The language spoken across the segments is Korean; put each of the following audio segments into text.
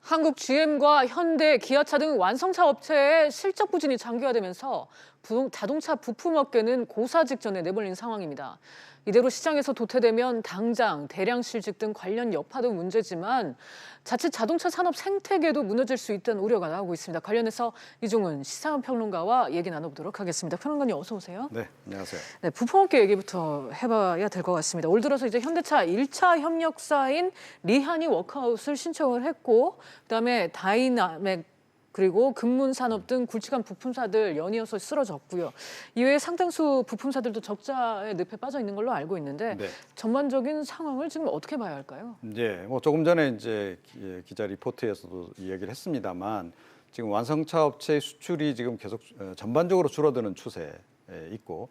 한국 GM과 현대, 기아차 등 완성차 업체의 실적 부진이 장기화되면서 자동차 부품업계는 고사 직전에 내몰린 상황입니다. 이대로 시장에서 도태되면 당장 대량 실직 등 관련 여파도 문제지만 자칫 자동차 산업 생태계도 무너질 수 있다는 우려가 나오고 있습니다. 관련해서 이종훈 시사평론가와 얘기 나눠보도록 하겠습니다. 평론가님 어서 오세요. 네, 안녕하세요. 네, 부품업계 얘기부터 해봐야 될 것 같습니다. 올 들어서 이제 현대차 1차 협력사인 리한이 워크아웃을 신청을 했고, 그다음에 다이나맥 그리고 금문산업 등 굵직한 부품사들 연이어서 쓰러졌고요. 이외에 상당수 부품사들도 적자의 늪에 빠져 있는 걸로 알고 있는데 네. 전반적인 상황을 지금 어떻게 봐야 할까요? 뭐 조금 전에 이제 기자 리포트에서도 이야기를 했습니다만 지금 완성차 업체의 수출이 지금 계속 전반적으로 줄어드는 추세에 있고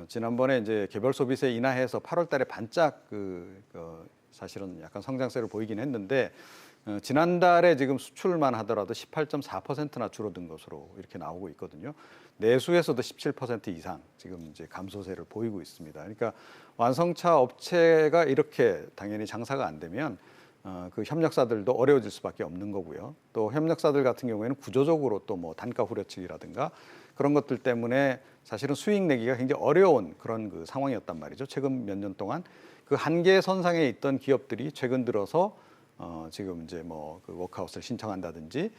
지난번에 이제 개별 소비세 인하해서 8월달에 반짝 사실은 약간 성장세를 보이긴 했는데 지난달에 지금 수출만 하더라도 18.4%나 줄어든 것으로 이렇게 나오고 있거든요. 내수에서도 17% 이상 지금 이제 감소세를 보이고 있습니다. 그러니까 완성차 업체가 이렇게 당연히 장사가 안 되면 그 협력사들도 어려워질 수밖에 없는 거고요. 또 협력사들 같은 경우에는 구조적으로 또 뭐 단가 후려치기라든가 그런 것들 때문에 사실은 수익 내기가 굉장히 어려운 그런 그 상황이었단 말이죠. 최근 몇 년 동안 그 한계 선상에 있던 기업들이 최근 들어서 지금 이제 뭐 그 워크아웃을 신청한다든지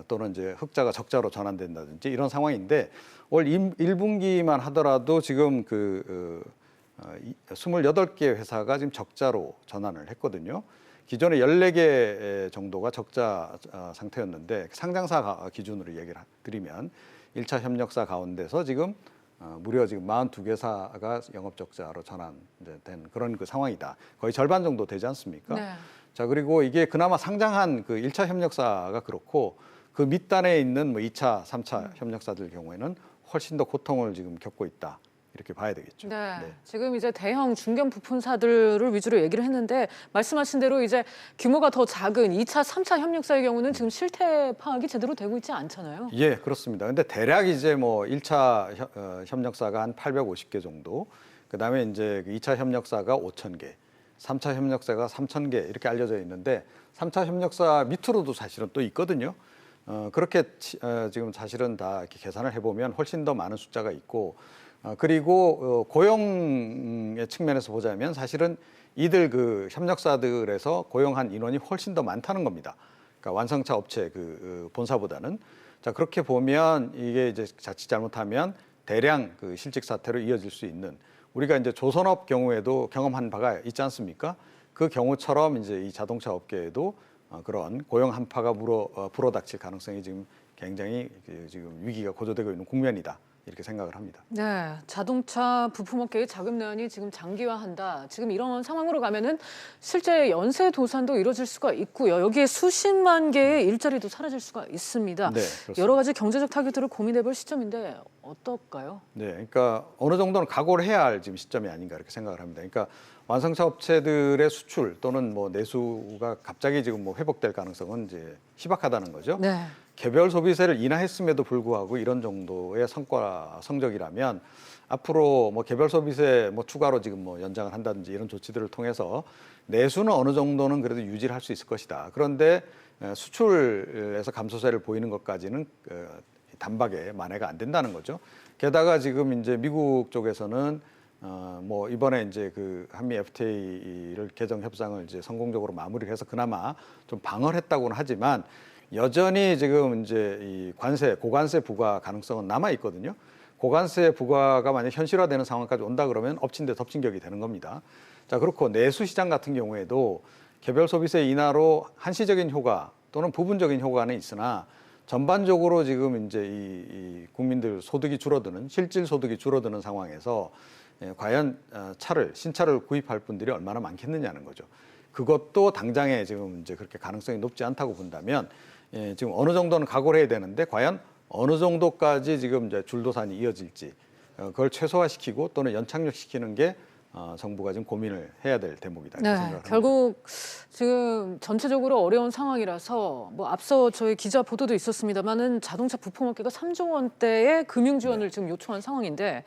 또는 이제 흑자가 적자로 전환된다든지 이런 상황인데 올 1분기만 하더라도 지금 28개 회사가 지금 적자로 전환을 했거든요. 기존에 14개 정도가 적자 상태였는데 상장사 기준으로 얘기를 드리면 1차 협력사 가운데서 지금 무려 지금 42개사가 영업 적자로 전환된 그런 그 상황이다. 거의 절반 정도 되지 않습니까? 네. 자, 그리고 이게 그나마 상장한 그 1차 협력사가 그렇고 그 밑단에 있는 뭐 2차, 3차 협력사들 경우에는 훨씬 더 고통을 지금 겪고 있다. 이렇게 봐야 되겠죠. 네. 네. 지금 이제 대형 중견 부품사들을 위주로 얘기를 했는데 말씀하신 대로 이제 규모가 더 작은 2차, 3차 협력사의 경우는 지금 실태 파악이 제대로 되고 있지 않잖아요. 예, 그렇습니다. 근데 대략 이제 뭐 1차 협력사가 한 850개 정도, 그다음에 이제 2차 협력사가 5,000개, 3차 협력사가 3,000개 이렇게 알려져 있는데 3차 협력사 밑으로도 사실은 또 있거든요. 그렇게 지금 사실은 다 이렇게 계산을 해보면 훨씬 더 많은 숫자가 있고 그리고 고용의 측면에서 보자면 사실은 이들 그 협력사들에서 고용한 인원이 훨씬 더 많다는 겁니다. 그러니까 완성차 업체 그 본사보다는. 자, 그렇게 보면 이게 이제 자칫 잘못하면 대량 그 실직 사태로 이어질 수 있는 우리가 이제 조선업 경우에도 경험한 바가 있지 않습니까? 그 경우처럼 이제 이 자동차 업계에도 그런 고용 한파가 불어닥칠 가능성이 지금 굉장히 지금 위기가 고조되고 있는 국면이다. 이렇게 생각을 합니다. 네, 자동차 부품업계의 자금난이 지금 장기화한다. 지금 이런 상황으로 가면은 실제 연쇄 도산도 이루어질 수가 있고요. 여기에 수십만 개의 일자리도 사라질 수가 있습니다. 네, 그렇습니다. 여러 가지 경제적 타격들을 고민해볼 시점인데 어떨까요? 네, 그러니까 어느 정도는 각오를 해야 할 지금 시점이 아닌가 이렇게 생각을 합니다. 그러니까 완성차 업체들의 수출 또는 뭐 내수가 갑자기 지금 뭐 회복될 가능성은 이제 희박하다는 거죠. 네. 개별 소비세를 인하했음에도 불구하고 이런 정도의 성적이라면 앞으로 뭐 개별 소비세 뭐 추가로 지금 뭐 연장을 한다든지 이런 조치들을 통해서 내수는 어느 정도는 그래도 유지를 할 수 있을 것이다. 그런데 수출에서 감소세를 보이는 것까지는 단박에 만회가 안 된다는 거죠. 게다가 지금 이제 미국 쪽에서는 뭐 이번에 이제 그 한미 FTA를 개정 협상을 이제 성공적으로 마무리를 해서 그나마 좀 방어를 했다고는 하지만 여전히 지금 이제 이 고관세 부과 가능성은 남아 있거든요. 고관세 부과가 만약 현실화되는 상황까지 온다 그러면 엎친 데 덮친 격이 되는 겁니다. 자, 그렇고 내수 시장 같은 경우에도 개별 소비세 인하로 한시적인 효과 또는 부분적인 효과는 있으나 전반적으로 지금 이제 이 국민들 소득이 줄어드는 실질 소득이 줄어드는 상황에서 과연 신차를 구입할 분들이 얼마나 많겠느냐는 거죠. 그것도 당장에 지금 이제 그렇게 가능성이 높지 않다고 본다면 지금 어느 정도는 각오를 해야 되는데 과연 어느 정도까지 지금 이제 줄도산이 이어질지 그걸 최소화시키고 또는 연착륙시키는 게 정부가 지금 고민을 해야 될 대목이다 이렇게 네, 생각합니다. 결국 지금 전체적으로 어려운 상황이라서 뭐 앞서 저희 기자 보도도 있었습니다만은 자동차 부품업계가 3조 원대의 금융 지원을 지금 요청한 상황인데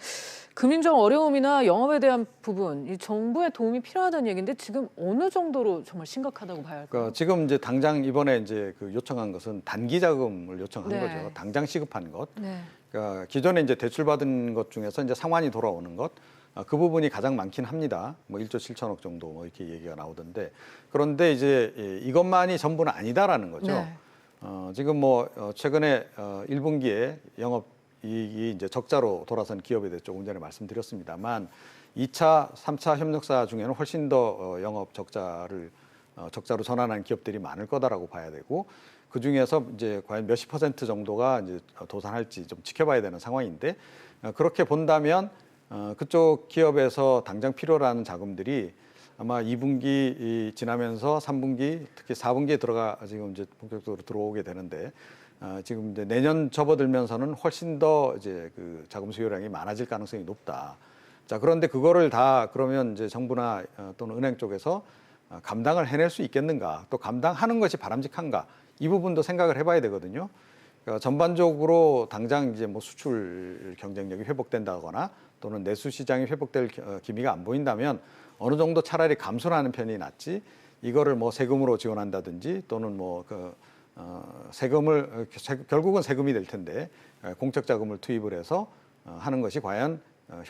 금융적 어려움이나 영업에 대한 부분, 이 정부의 도움이 필요하다는 얘기인데 지금 어느 정도로 정말 심각하다고 봐야 할까요? 그러니까 지금 이제 당장 이번에 이제 그 요청한 것은 단기 자금을 요청한 네. 거죠. 당장 시급한 것. 네. 그러니까 기존에 이제 대출 받은 것 중에서 이제 상환이 돌아오는 것. 그 부분이 가장 많긴 합니다. 뭐 1조 7천억 정도 뭐 이렇게 얘기가 나오던데 그런데 이제 이것만이 전부는 아니다라는 거죠. 네. 지금 뭐 최근에 1분기에 영업이익이 이제 적자로 돌아선 기업에 대해 조금 전에 말씀드렸습니다만 2차, 3차 협력사 중에는 훨씬 더 영업 적자로 전환한 기업들이 많을 거다라고 봐야 되고 그 중에서 이제 과연 몇십 % 정도가 이제 도산할지 좀 지켜봐야 되는 상황인데 그렇게 본다면 그쪽 기업에서 당장 필요로 하는 자금들이 아마 2분기 지나면서 3분기 특히 4분기에 지금 이제 본격적으로 들어오게 되는데 지금 이제 내년 접어들면서는 훨씬 더 이제 그 자금 수요량이 많아질 가능성이 높다. 자, 그런데 그거를 다 그러면 이제 정부나 또는 은행 쪽에서 감당을 해낼 수 있겠는가? 또 감당하는 것이 바람직한가? 이 부분도 생각을 해봐야 되거든요. 그러니까 전반적으로 당장 이제 뭐 수출 경쟁력이 회복된다거나 또는 내수 시장이 회복될 기미가 안 보인다면 어느 정도 차라리 감소를 하는 편이 낫지 이거를 뭐 세금으로 지원한다든지 또는 뭐 결국은 세금이 될 텐데 공적 자금을 투입을 해서 하는 것이 과연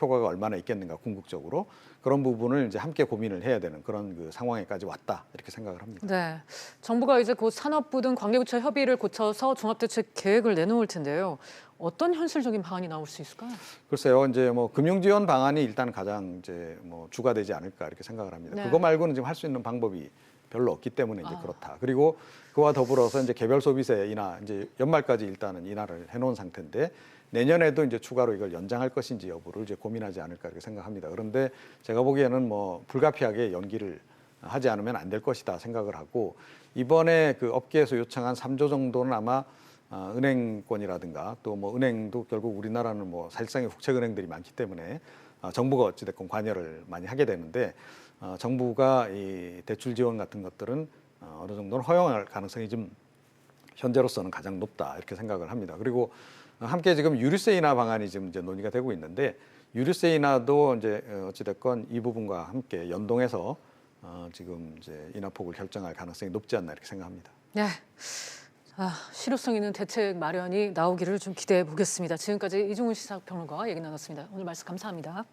효과가 얼마나 있겠는가 궁극적으로 그런 부분을 이제 함께 고민을 해야 되는 그런 그 상황에까지 왔다 이렇게 생각을 합니다. 네, 정부가 이제 곧 산업부 등 관계부처 협의를 거쳐서 종합대책 계획을 내놓을 텐데요. 어떤 현실적인 방안이 나올 수 있을까요? 글쎄요, 이제 뭐 금융 지원 방안이 일단 가장 이제 뭐 주가 되지 않을까 이렇게 생각을 합니다. 네. 그거 말고는 지금 할 수 있는 방법이 별로 없기 때문에 이제 그렇다. 그리고 그와 더불어서 이제 개별 소비세 인하 이제 연말까지 일단은 인하를 해놓은 상태인데 내년에도 이제 추가로 이걸 연장할 것인지 여부를 이제 고민하지 않을까 이렇게 생각합니다. 그런데 제가 보기에는 뭐 불가피하게 연기를 하지 않으면 안 될 것이다 생각을 하고 이번에 그 업계에서 요청한 3조 정도는 아마 은행권이라든가 또 뭐 은행도 결국 우리나라는 뭐 사실상의 국책은행들이 많기 때문에 정부가 어찌됐건 관여를 많이 하게 되는데 정부가 이 대출 지원 같은 것들은 어느 정도는 허용할 가능성이 좀 현재로서는 가장 높다 이렇게 생각을 합니다. 그리고 함께 지금 유류세 인하 방안이 지금 이제 논의가 되고 있는데 유류세 인하도 이제 어찌됐건 이 부분과 함께 연동해서 지금 이제 인하폭을 결정할 가능성이 높지 않나 이렇게 생각합니다. 네. 실효성 있는 대책 마련이 나오기를 좀 기대해 보겠습니다. 지금까지 이종훈 시사평론가와 얘기 나눴습니다. 오늘 말씀 감사합니다.